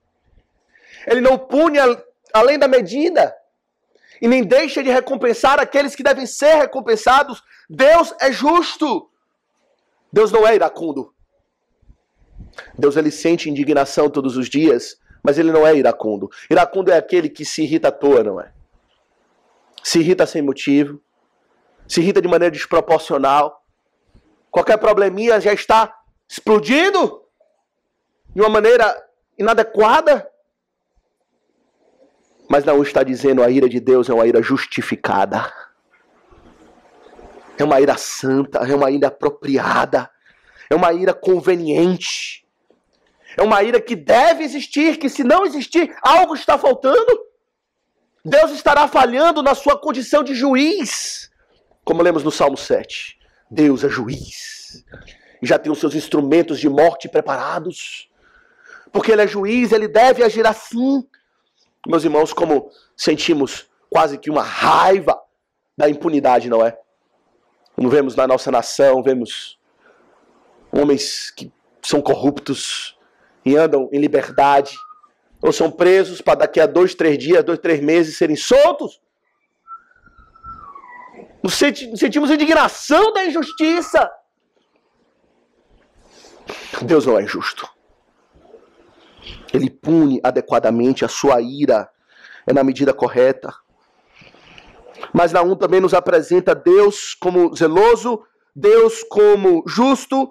Ele não pune além da medida. E nem deixa de recompensar aqueles que devem ser recompensados. Deus é justo. Deus não é iracundo. Deus, ele sente indignação todos os dias, mas ele não é iracundo. Iracundo é aquele que se irrita à toa, não é? Se irrita sem motivo. Se irrita de maneira desproporcional. Qualquer probleminha já está explodindo de uma maneira inadequada. Mas não está dizendo a ira de Deus é uma ira justificada. É uma ira santa, é uma ira apropriada, é uma ira conveniente. É uma ira que deve existir, que se não existir, algo está faltando. Deus estará falhando na sua condição de juiz. Como lemos no Salmo 7. Deus é juiz. E já tem os seus instrumentos de morte preparados. Porque ele é juiz, ele deve agir assim. Meus irmãos, como sentimos quase que uma raiva da impunidade, não é? Como vemos na nossa nação, vemos homens que são corruptos e andam em liberdade, ou são presos para daqui a 2, 3 dias, 2, 3 meses serem soltos. Sentimos indignação da injustiça. Deus não é injusto. Ele pune adequadamente, a sua ira é na medida correta. Mas Naum também nos apresenta Deus como zeloso, Deus como justo,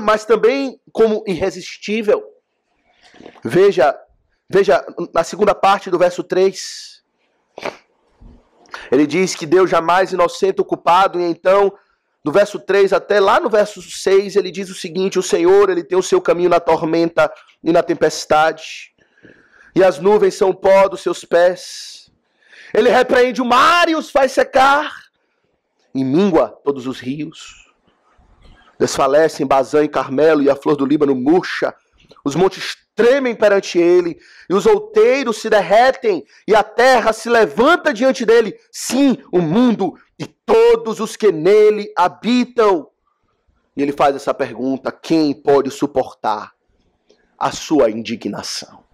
mas também como irresistível. Veja na segunda parte do verso 3. Ele diz que Deus jamais inocenta o culpado, e então, do verso 3 até lá no verso 6, ele diz o seguinte: o Senhor, ele tem o seu caminho na tormenta e na tempestade, e as nuvens são o pó dos seus pés. Ele repreende o mar e os faz secar, e mingua todos os rios. Desfalecem Bazã e Carmelo, e a flor do Líbano murcha. Os montes tremem perante ele, e os outeiros se derretem, e a terra se levanta diante dele. Sim, o mundo e todos os que nele habitam. E ele faz essa pergunta: quem pode suportar a sua indignação?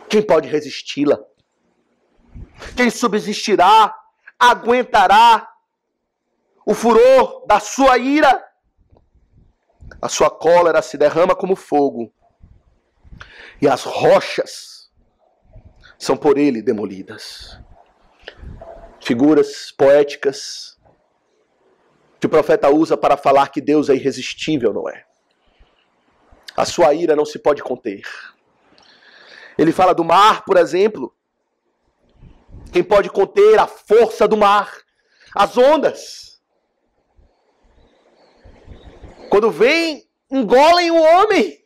Quem pode resisti-la? Quem subsistirá, aguentará o furor da sua ira? A sua cólera se derrama como fogo, e as rochas são por ele demolidas. Figuras poéticas que o profeta usa para falar que Deus é irresistível, não é? A sua ira não se pode conter. Ele fala do mar, por exemplo. Quem pode conter a força do mar? As ondas. Quando vem, engolem o homem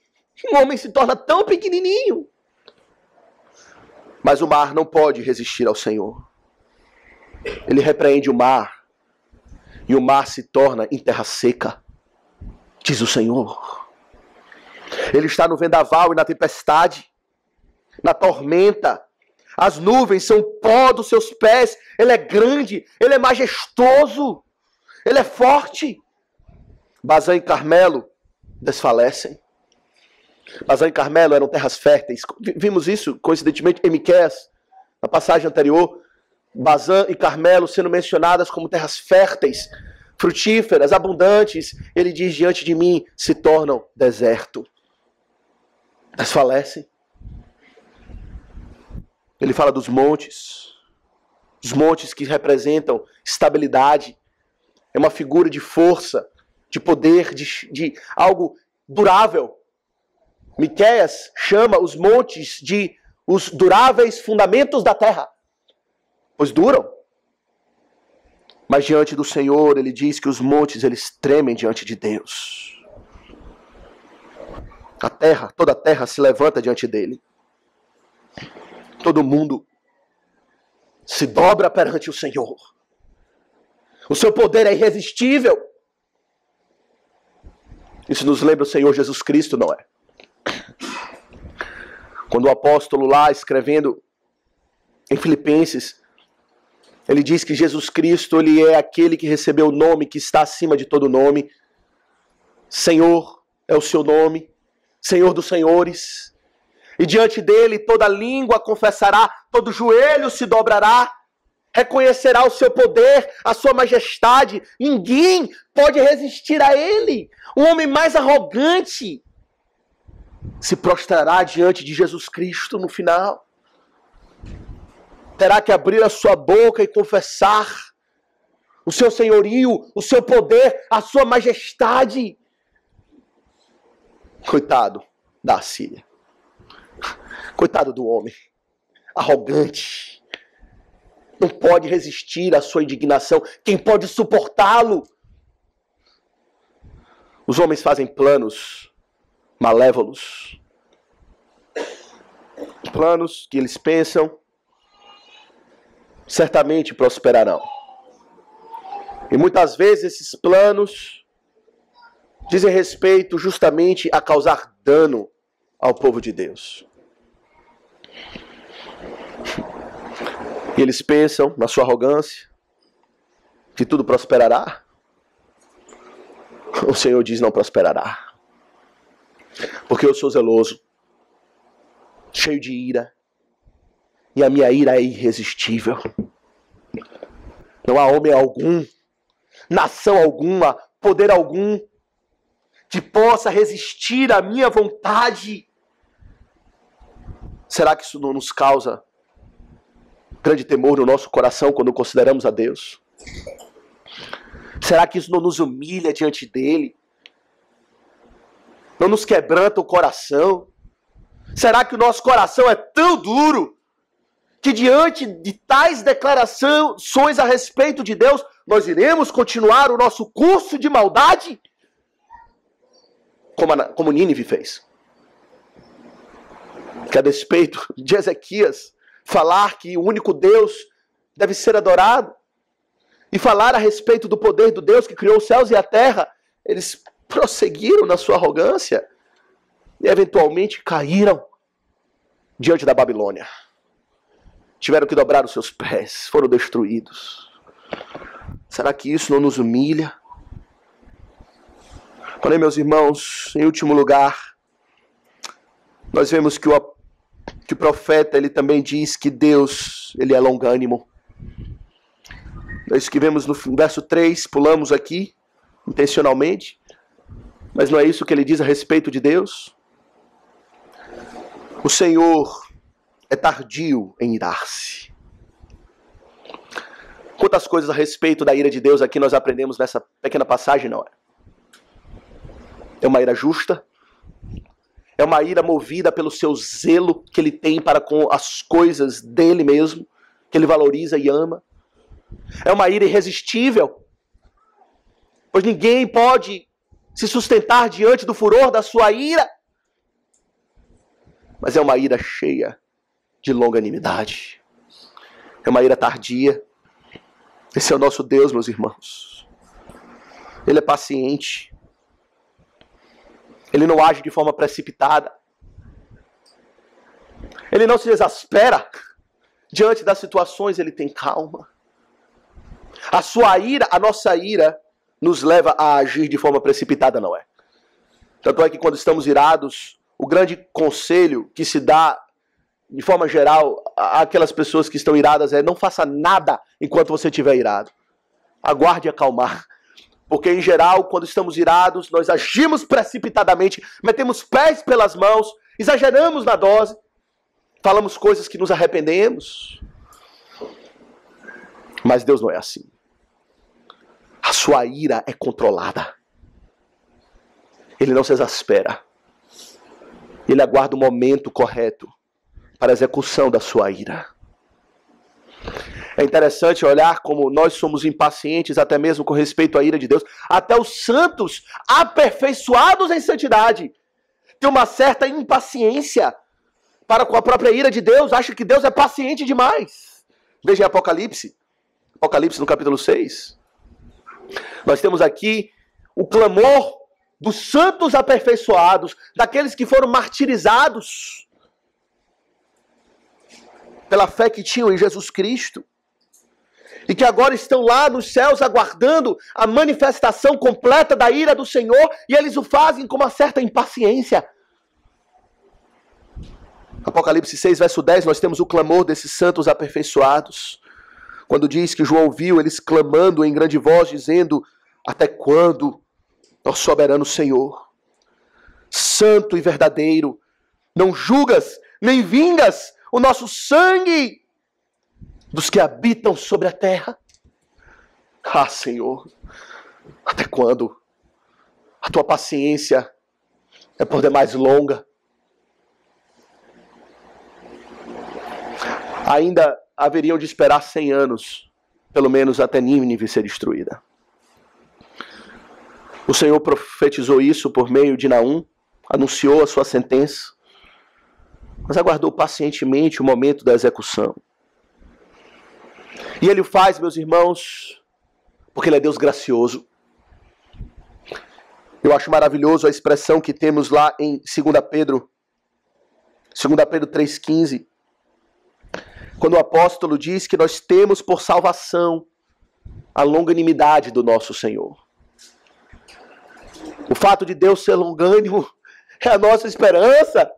se torna tão pequenininho. Mas o mar não pode resistir ao Senhor. Ele repreende o mar, e o mar se torna em terra seca, diz o Senhor. Ele está no vendaval e na tempestade, na tormenta. As nuvens são o pó dos seus pés. Ele é grande, ele é majestoso, ele é forte. Bazã e Carmelo desfalecem. Bazã e Carmelo eram terras férteis. Vimos isso, coincidentemente, em Miqueias, na passagem anterior. Bazã e Carmelo sendo mencionadas como terras férteis, frutíferas, abundantes. Ele diz: diante de mim se tornam deserto. Desfalecem. Ele fala dos montes. Os montes que representam estabilidade. É uma figura de força, de poder, de algo durável. Miqueias chama os montes de os duráveis fundamentos da terra, pois duram. Mas diante do Senhor, ele diz que os montes, eles tremem diante de Deus. A terra, toda a terra se levanta diante dele. Todo mundo se dobra perante o Senhor. O seu poder é irresistível. Isso nos lembra o Senhor Jesus Cristo, não é? Quando o apóstolo lá, escrevendo em Filipenses, ele diz que Jesus Cristo, ele é aquele que recebeu o nome que está acima de todo nome. Senhor é o seu nome, Senhor dos senhores. E diante dele toda língua confessará, todo joelho se dobrará, reconhecerá o seu poder, a sua majestade. Ninguém pode resistir a ele. O homem mais arrogante se prostrará diante de Jesus Cristo no final. Terá que abrir a sua boca e confessar o seu senhorio, o seu poder, a sua majestade. Coitado da Assíria. Coitado do homem arrogante. Não pode resistir à sua indignação. Quem pode suportá-lo? Os homens fazem planos malévolos. Planos que eles pensam certamente prosperarão. E muitas vezes esses planos dizem respeito justamente a causar dano ao povo de Deus. E eles pensam, na sua arrogância, que tudo prosperará. O Senhor diz: não prosperará. Porque eu sou zeloso, cheio de ira, e a minha ira é irresistível. Não há homem algum, nação alguma, poder algum, que possa resistir à minha vontade. Será que isso não nos causa grande temor no nosso coração quando consideramos a Deus? Será que isso não nos humilha diante dele? Não nos quebranta o coração? Será que o nosso coração é tão duro que diante de tais declarações a respeito de Deus, nós iremos continuar o nosso curso de maldade? Como Nínive fez. Que a despeito de Ezequias falar que o único Deus deve ser adorado, e falar a respeito do poder do Deus que criou os céus e a terra, eles prosseguiram na sua arrogância e eventualmente caíram diante da Babilônia. Tiveram que dobrar os seus pés, foram destruídos. Será que isso não nos humilha? Porém, meus irmãos, em último lugar, nós vemos que o profeta, ele também diz que Deus, ele é longânimo. É isso que vemos no verso 3, pulamos aqui, intencionalmente, mas não é isso que ele diz a respeito de Deus? O Senhor é tardio em irar-se. Quantas coisas a respeito da ira de Deus aqui nós aprendemos nessa pequena passagem, não é? É uma ira justa, é uma ira movida pelo seu zelo que ele tem para com as coisas dele mesmo, que ele valoriza e ama. É uma ira irresistível, pois ninguém pode se sustentar diante do furor da sua ira. Mas é uma ira cheia de longanimidade. É uma ira tardia. Esse é o nosso Deus, meus irmãos. Ele é paciente. Ele não age de forma precipitada. Ele não se exaspera. Diante das situações, ele tem calma. A sua ira, a nossa ira, nos leva a agir de forma precipitada, não é? Tanto é que quando estamos irados, o grande conselho que se dá, de forma geral, àquelas pessoas que estão iradas é: não faça nada enquanto você estiver irado. Aguarde acalmar. Porque, em geral, quando estamos irados, nós agimos precipitadamente, metemos pés pelas mãos, exageramos na dose, falamos coisas que nos arrependemos. Mas Deus não é assim. A sua ira é controlada. Ele não se exaspera. Ele aguarda o momento correto para a execução da sua ira. É interessante olhar como nós somos impacientes até mesmo com respeito à ira de Deus. Até os santos aperfeiçoados em santidade têm uma certa impaciência para com a própria ira de Deus. Acham que Deus é paciente demais. Veja em Apocalipse no capítulo 6. Nós temos aqui o clamor dos santos aperfeiçoados, daqueles que foram martirizados pela fé que tinham em Jesus Cristo, e que agora estão lá nos céus aguardando a manifestação completa da ira do Senhor, e eles o fazem com uma certa impaciência. Apocalipse 6, verso 10, nós temos o clamor desses santos aperfeiçoados, quando diz que João viu eles clamando em grande voz, dizendo: até quando, ó soberano Senhor, santo e verdadeiro, não julgas nem vingas o nosso sangue dos que habitam sobre a terra? Ah, Senhor, até quando? A tua paciência é por demais longa. Ainda haveriam de esperar 100 anos, pelo menos até Nínive ser destruída. O Senhor profetizou isso por meio de Naum, anunciou a sua sentença, mas aguardou pacientemente o momento da execução. E Ele o faz, meus irmãos, porque Ele é Deus gracioso. Eu acho maravilhoso a expressão que temos lá em 2 Pedro 3,15, quando o apóstolo diz que nós temos por salvação a longanimidade do nosso Senhor. O fato de Deus ser longânimo é a nossa esperança.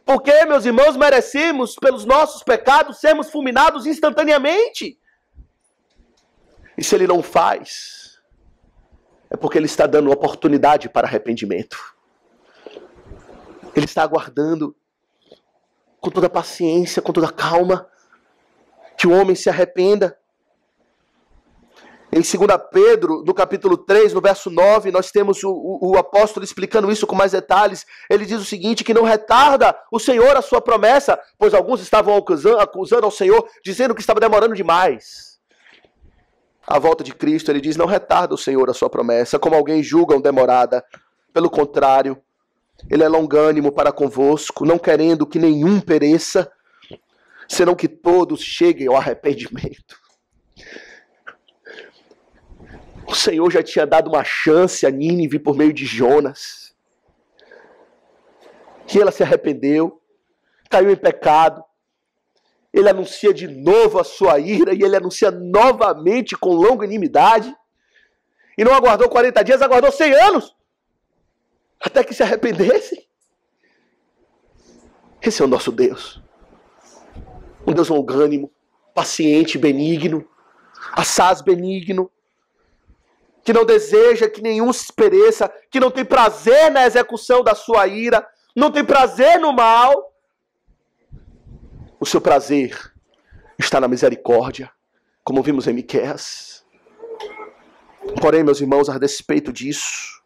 Porque, meus irmãos, merecemos, pelos nossos pecados, sermos fulminados instantaneamente. E se Ele não faz, é porque Ele está dando oportunidade para arrependimento. Ele está aguardando com toda paciência, com toda calma, que o homem se arrependa. Em 2 Pedro, no capítulo 3, no verso 9, nós temos o apóstolo explicando isso com mais detalhes. Ele diz o seguinte, que não retarda o Senhor a sua promessa, pois alguns estavam acusando ao Senhor, dizendo que estava demorando demais. A volta de Cristo, ele diz, não retarda o Senhor a sua promessa, como alguém julgam demorada. Pelo contrário, ele é longânimo para convosco, não querendo que nenhum pereça, senão que todos cheguem ao arrependimento. O Senhor já tinha dado uma chance a Nínive por meio de Jonas. E ela se arrependeu, caiu em pecado. Ele anuncia de novo a sua ira e ele anuncia novamente com longanimidade. E não aguardou 40 dias, aguardou 100 anos. Até que se arrependessem. Esse é o nosso Deus. Um Deus longânimo, paciente, benigno, assaz benigno, que não deseja que nenhum se pereça, que não tem prazer na execução da sua ira, não tem prazer no mal. O seu prazer está na misericórdia, como vimos em Miqueias. Porém, meus irmãos, a despeito disso,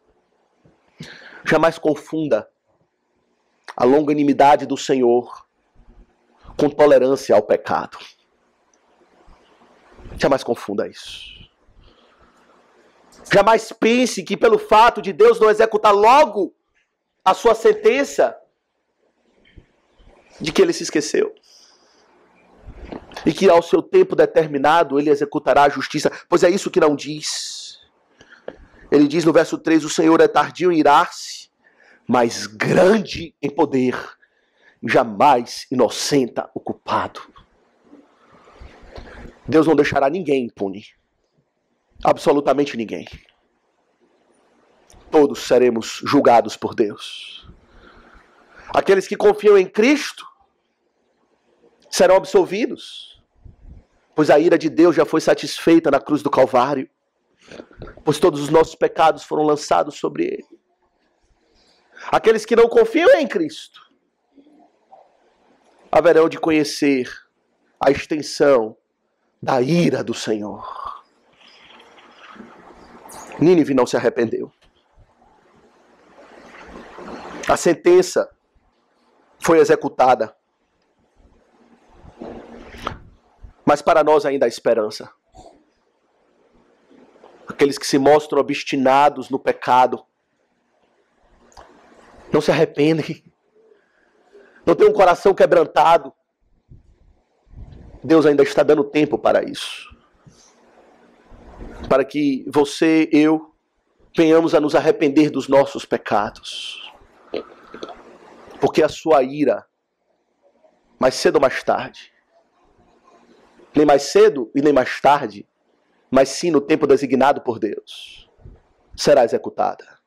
jamais confunda a longanimidade do Senhor com tolerância ao pecado. Jamais confunda isso. Jamais pense que pelo fato de Deus não executar logo a sua sentença, de que ele se esqueceu. E que ao seu tempo determinado ele executará a justiça. Pois é isso que não diz. Ele diz no verso 3, o Senhor é tardio em irar-se, mas grande em poder, jamais inocenta o culpado. Deus não deixará ninguém impune. Absolutamente ninguém. Todos seremos julgados por Deus. Aqueles que confiam em Cristo serão absolvidos, pois a ira de Deus já foi satisfeita na cruz do Calvário, pois todos os nossos pecados foram lançados sobre ele. Aqueles que não confiam em Cristo haverão de conhecer a extensão da ira do Senhor. Nínive não se arrependeu. A sentença foi executada. Mas para nós ainda há esperança. Aqueles que se mostram obstinados no pecado, não se arrependem, não têm um coração quebrantado, Deus ainda está dando tempo para isso. Para que você, eu, venhamos a nos arrepender dos nossos pecados. Porque a sua ira, mais cedo ou mais tarde, nem mais cedo e nem mais tarde, mas sim no tempo designado por Deus, será executada.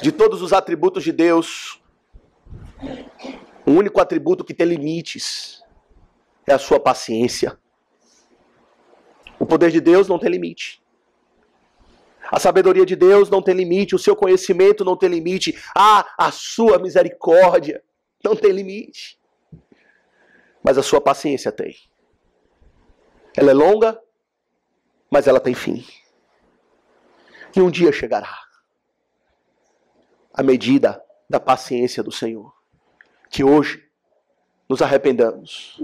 De todos os atributos de Deus, o único atributo que tem limites é a sua paciência. O poder de Deus não tem limite. A sabedoria de Deus não tem limite. O seu conhecimento não tem limite. A sua misericórdia não tem limite. Mas a sua paciência tem. Ela é longa, mas ela tem fim. E um dia chegará a medida da paciência do Senhor. Que hoje nos arrependamos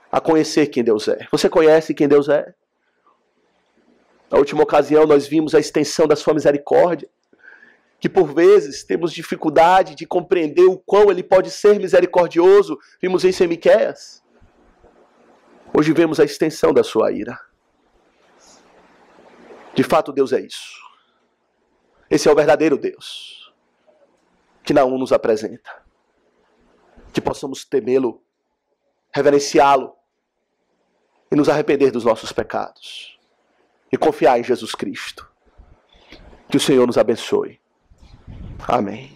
a conhecer quem Deus é. Você conhece quem Deus é? Na última ocasião nós vimos a extensão da sua misericórdia, que por vezes temos dificuldade de compreender o quão ele pode ser misericordioso. Vimos isso em Miqueias. Hoje vemos a extensão da sua ira. De fato, Deus é isso. Esse é o verdadeiro Deus, que Naum nos apresenta. Que possamos temê-lo, reverenciá-lo e nos arrepender dos nossos pecados. E confiar em Jesus Cristo. Que o Senhor nos abençoe. Amém.